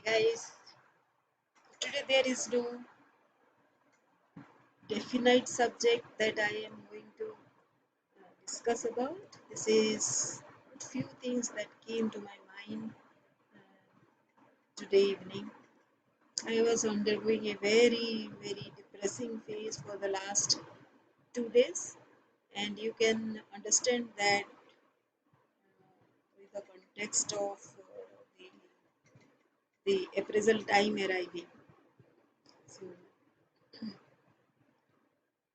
Guys, today there is no definite subject that I am going to discuss about. This is a few things that came to my mind today evening. I was undergoing a very depressing phase for the last 2 days, and you can understand that with the context of the appraisal time arriving. So,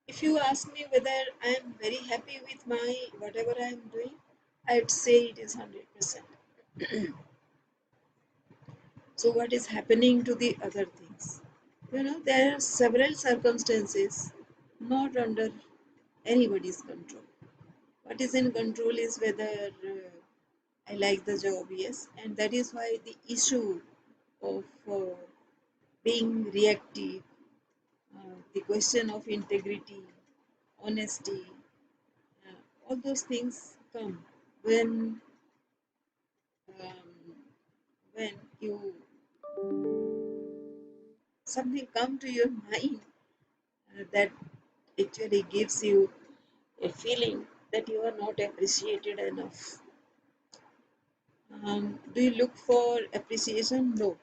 if you ask me whether I am very happy with my whatever I am doing, I'd say it is 100%. So, what is happening to the other things? There are several circumstances not under anybody's control. What is in control is whether I like the job, yes, and that is why the issue of being reactive, the question of integrity, honesty, all those things come when um, when you something come to your mind that actually gives you a feeling that you are not appreciated enough. Do you look for appreciation? No,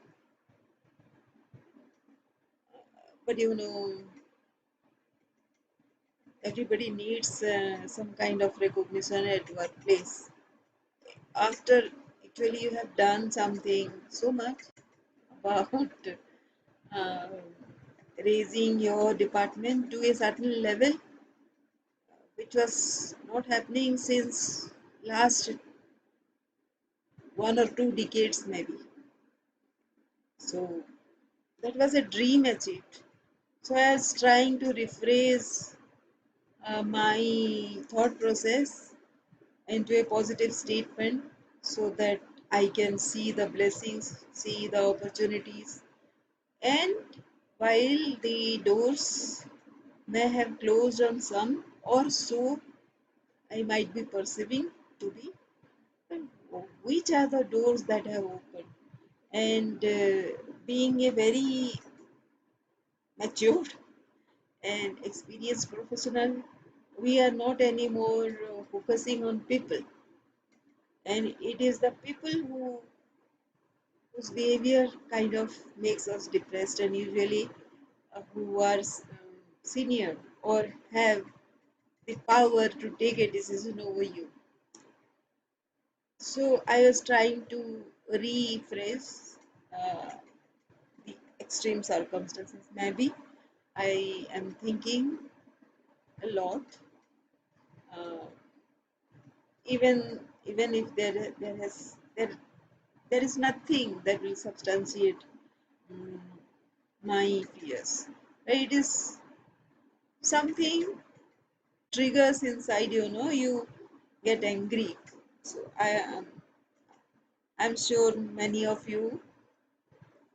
but everybody needs some kind of recognition at workplace. After actually you have done something so much about uh, raising your department to a certain level, which was not happening since last 1 or 2 decades maybe. So that was a dream achieved. So I was trying to rephrase my thought process into a positive statement so that I can see the blessings, see the opportunities, and while the doors may have closed on some, or so I might be perceiving to be, but which are the doors that have opened? And being a very mature and experienced professional, we are not anymore focusing on people, and it is the people whose behavior kind of makes us depressed, and usually who are senior or have the power to take a decision over you. So I was trying to rephrase uh, the extreme circumstances. Maybe I am thinking a lot, uh, even if there is nothing that will substantiate mm, my fears. It is something triggers inside, you get angry. So I'm sure many of you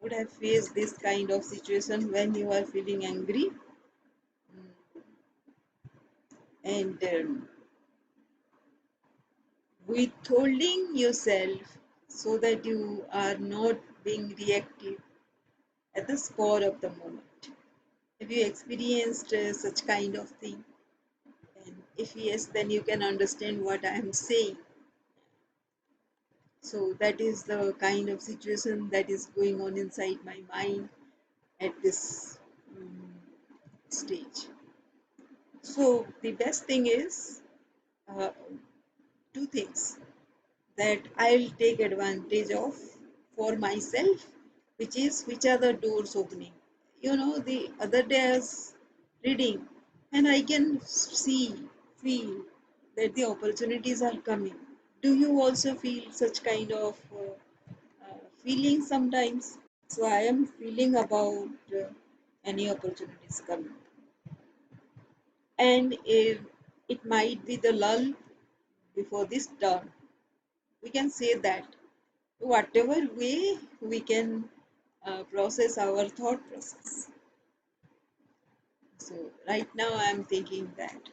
would have faced this kind of situation when you are feeling angry, and withholding yourself so that you are not being reactive at the spur of the moment. Have you experienced such kind of thing? And if yes, then you can understand what I am saying. So that is the kind of situation that is going on inside my mind at this stage. So the best thing is uh, two things that I'll take advantage of for myself, which are the doors opening. The other day I was reading, and I can feel that the opportunities are coming. Do you also feel such kind of feeling sometimes? So I am feeling about any opportunities coming, and if it might be the lull before this turn. We can say that whatever way we can process our thought process. So right now I am thinking that,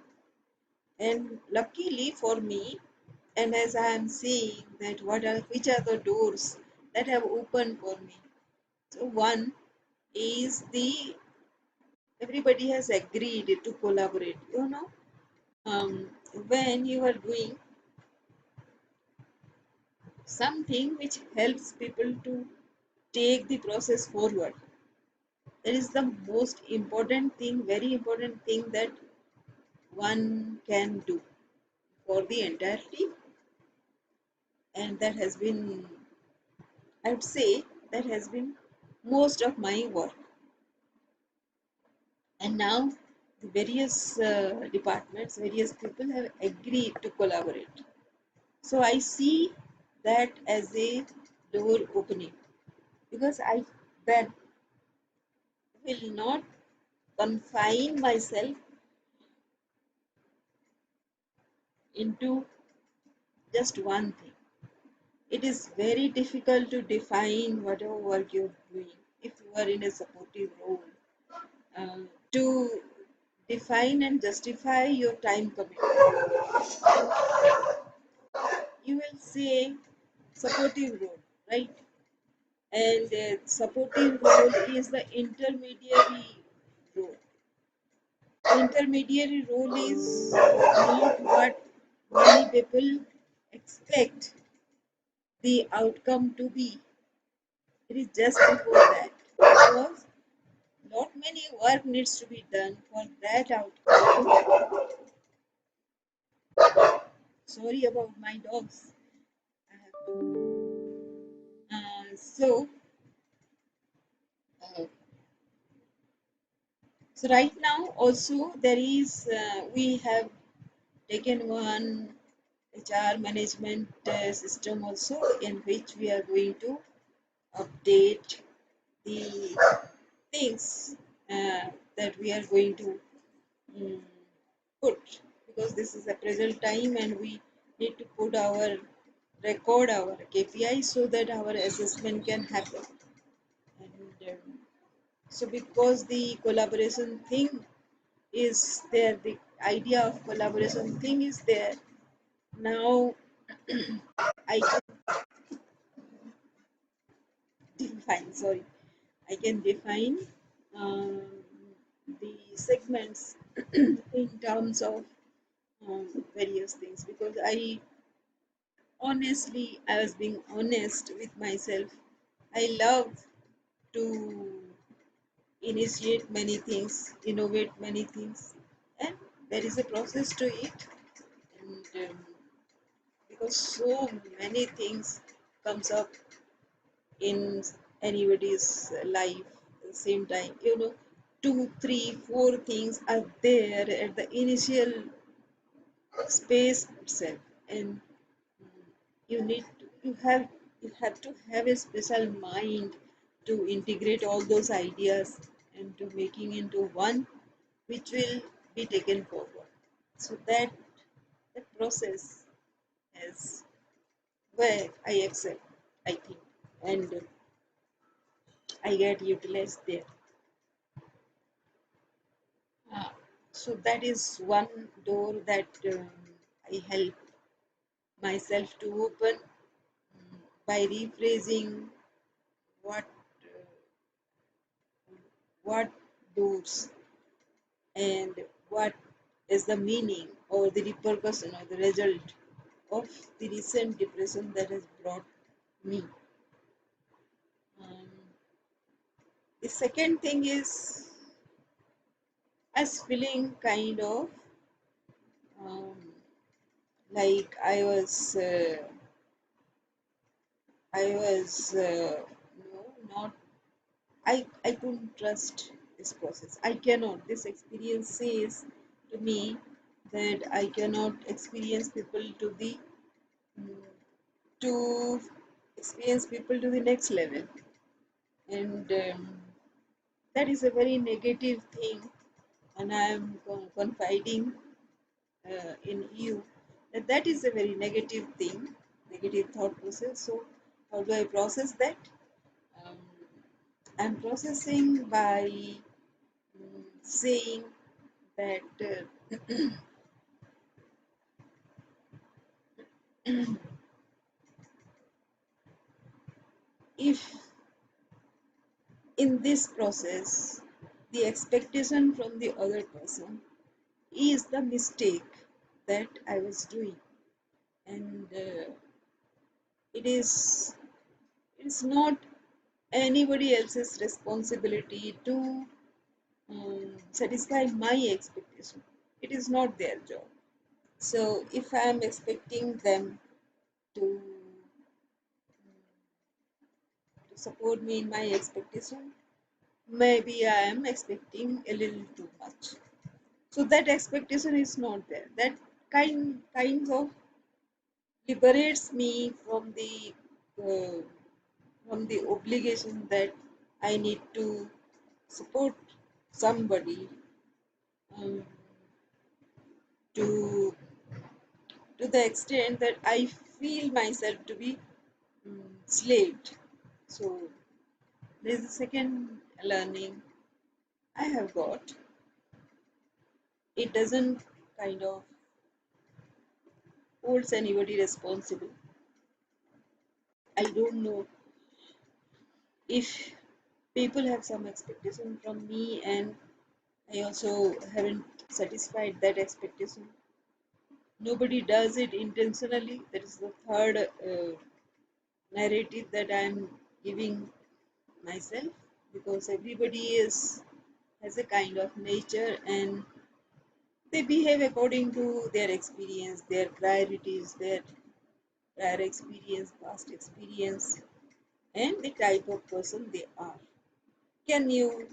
and luckily for me, and as I am saying that which are the doors that have opened for me. So one is the everybody has agreed to collaborate. When you are doing something which helps people to take the process forward, that is the most important thing, very important thing that one can do for the entire team. And that has been, I would say, that has been most of my work. And now the various departments, various people have agreed to collaborate. So I see that as a door opening, because I then will not confine myself into just one thing. It is very difficult to define whatever work you're doing if you are in a supportive role. To define and justify your time commitment, you will say supportive role, right? And supportive role is the intermediary role. Intermediary role is not what many people expect the outcome to be. It is just before that, because not many work needs to be done for that outcome. Sorry about my dogs. I have to. So, uh, so right now also there is we have taken one HR management system also, in which we are going to update the things that we are going to mm, put, because this is a present time and we need to put our record our KPI so that our assessment can happen. And so because the collaboration thing is there, the idea of collaboration thing is there, now I can define, sorry, I can define um, the segments in terms of various things, because I was being honest with myself. I love to initiate many things, innovate many things, and there is a process to it. And because so many things comes up in anybody's life at the same time, two, three, four things are there at the initial space itself, and you need to, you have to have a special mind to integrate all those ideas and to making into one which will be taken forward. So that process is where I excel, I think, and I get utilized there. Uh, so that is one door that I help myself to open by rephrasing what what doors and what is the meaning or the repercussion or the result of the recent depression that has brought me. Um, the second thing is as feeling kind of um, like I was not I couldn't trust this process. I cannot. This experience says to me that I cannot experience people mm, to experience people to the next level, and that is a very negative thing. And I am confiding in you that that is a very negative thing, negative thought process. So how do I process that? Um, I'm processing by saying that if in this process, the expectation from the other person is the mistake that I was doing, and it is it's not anybody else's responsibility to satisfy my expectation. It is not their job. So if I am expecting them to, to support me in my expectation, maybe I am expecting a little too much. So that expectation is not there. That kinds of liberates me uh, from the obligation that I need to support somebody um, to to the extent that I feel myself to be slaved. So there is a second learning I have got. It doesn't kind of holds anybody responsible. I don't know if people have some expectation from me and I also haven't satisfied that expectation. Nobody does it intentionally. That is the third narrative that I'm giving myself, because everybody is has a kind of nature and they behave according to their experience, their priorities, their prior experience, past experience, and the type of person they are. Can you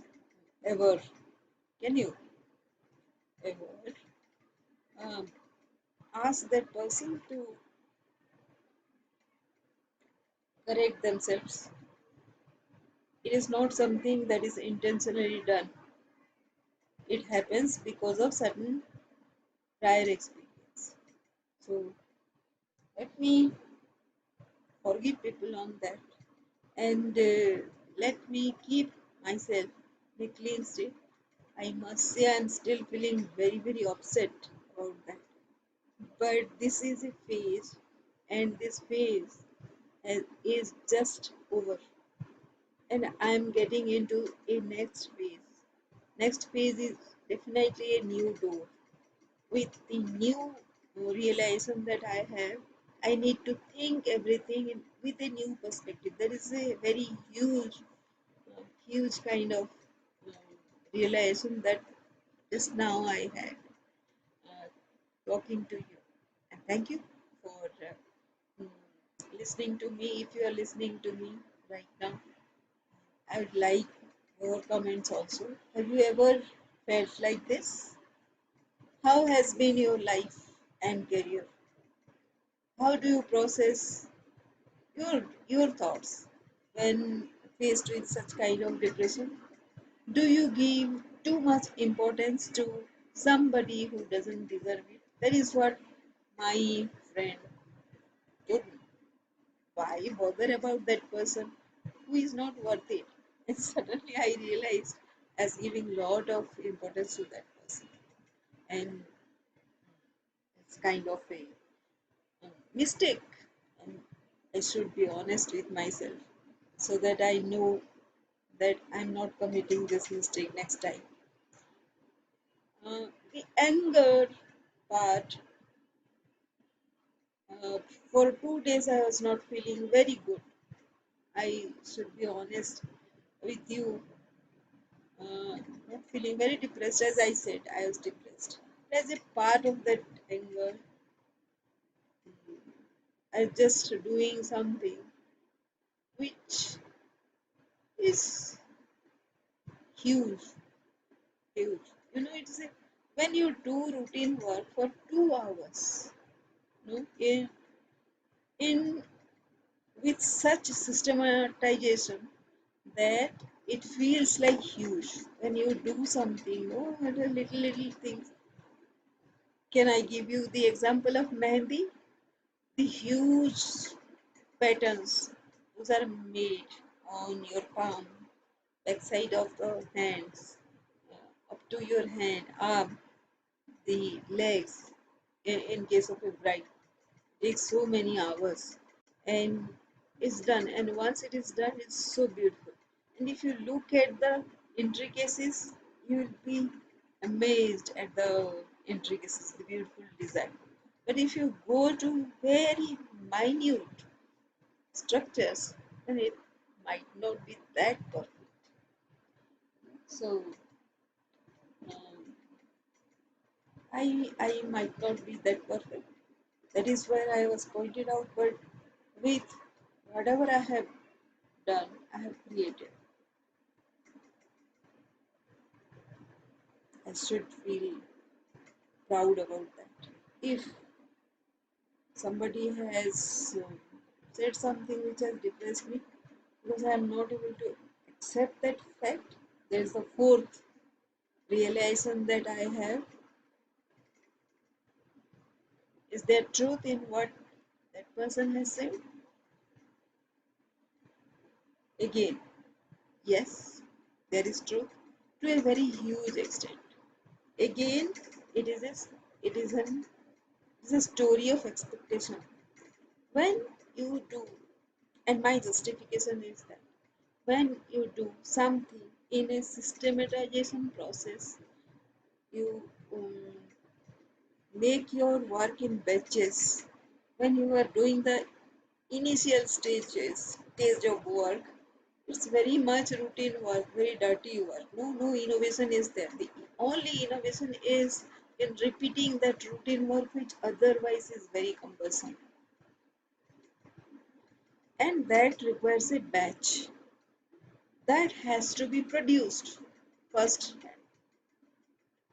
ever, can you ever um, ask that person to correct themselves? It is not something that is intentionally done. It happens because of certain prior experience. So let me forgive people on that, and let me keep myself in a clean state. I must say I'm still feeling very upset about that. But this is a phase, and this phase is just over, and I'm getting into a next phase. Next phase is definitely a new door. With the new realization that I have, I need to think everything with a new perspective. There is a very huge kind of uh, realization that just now I had uh, talking to you. And thank you for mm, listening to me. If you are listening to me right now, I would like your comments also. Have you ever felt like this? How has been your life and career? How do you process your thoughts when faced with such kind of depression? Do you give too much importance to somebody who doesn't deserve it? That is what my friend told me. Why bother about that person who is not worth it? And suddenly I realized as giving lot of importance to that person. And it's kind of a mistake. And I should be honest with myself so that I know that I'm not committing this mistake next time. The anger part, uh, for 2 days I was not feeling very good. I should be honest with you, not feeling very depressed. As I said, I was depressed. As a part of that anger, I was just doing something which is huge, huge. You know, it's a, when you do routine work for 2 hours, no, in with such systematization that it feels like huge when you do something, no, little things. Can I give you the example of mehendi? The huge patterns, those are made on your palm, backside of the hands, up to your hand, arm, the legs. In case of a bride, takes so many hours, and it's done. And once it is done, it's so beautiful. And if you look at the intricacies, you will be amazed at the intricacies, the beautiful design. But if you go to very minute structures, then it might not be that perfect. So um, I might not be that perfect. That is where I was pointed out. But with whatever I have done, I have created. I should feel proud about that. If somebody has said something which has depressed me because I am not able to accept that fact, there is the fourth realization that I have. Is there truth in what that person has said? Again, yes, there is truth to a very huge extent. Again, it is a, it is an it is a story of expectation. When you do, and my justification is that when you do something in a systematization process, you make your work in batches. When you are doing the initial stage of work, it's very much routine work, very dirty work. No innovation is there. The only innovation is in repeating that routine work, which otherwise is very cumbersome, and that requires a batch that has to be produced first.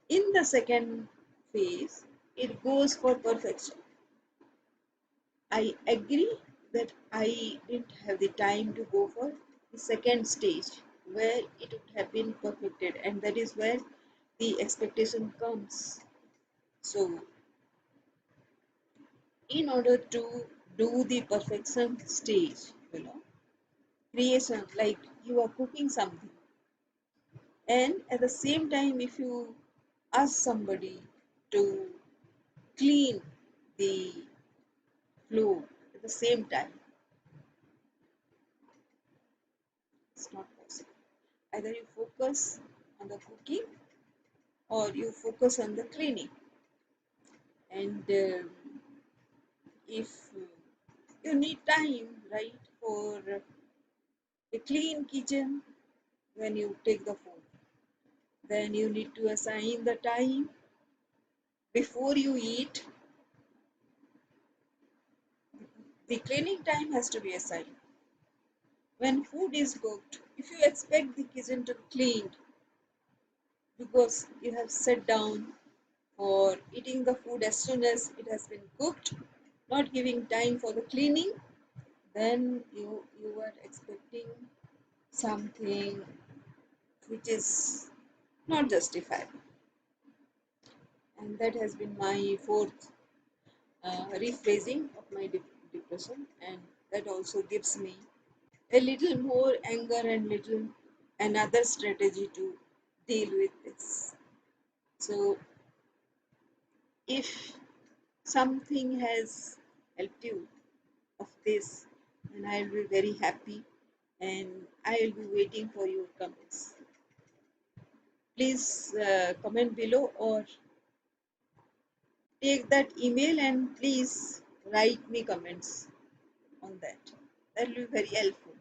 In the second phase, it goes for perfection. I agree that I didn't have the time to go for the second stage where it would have been perfected, and that is where the expectation comes. So, in order to do the perfection stage, creation, like you are cooking something, and at the same time, if you ask somebody to clean the floor at the same time, it's not possible. Either you focus on the cooking or you focus on the cleaning. And if you need time, right, for a clean kitchen when you take the food, then you need to assign the time before you eat. The cleaning time has to be assigned. When food is cooked, if you expect the kitchen to be cleaned because you have sat down for eating the food as soon as it has been cooked, not giving time for the cleaning, then you are expecting something which is not justified. And that has been my fourth rephrasing of my depression, and that also gives me a little more anger and little another strategy to deal with this. So if something has helped you of this, then I'll be very happy, and I'll be waiting for your comments. Please comment below or take that email and please write me comments on that. That will be very helpful.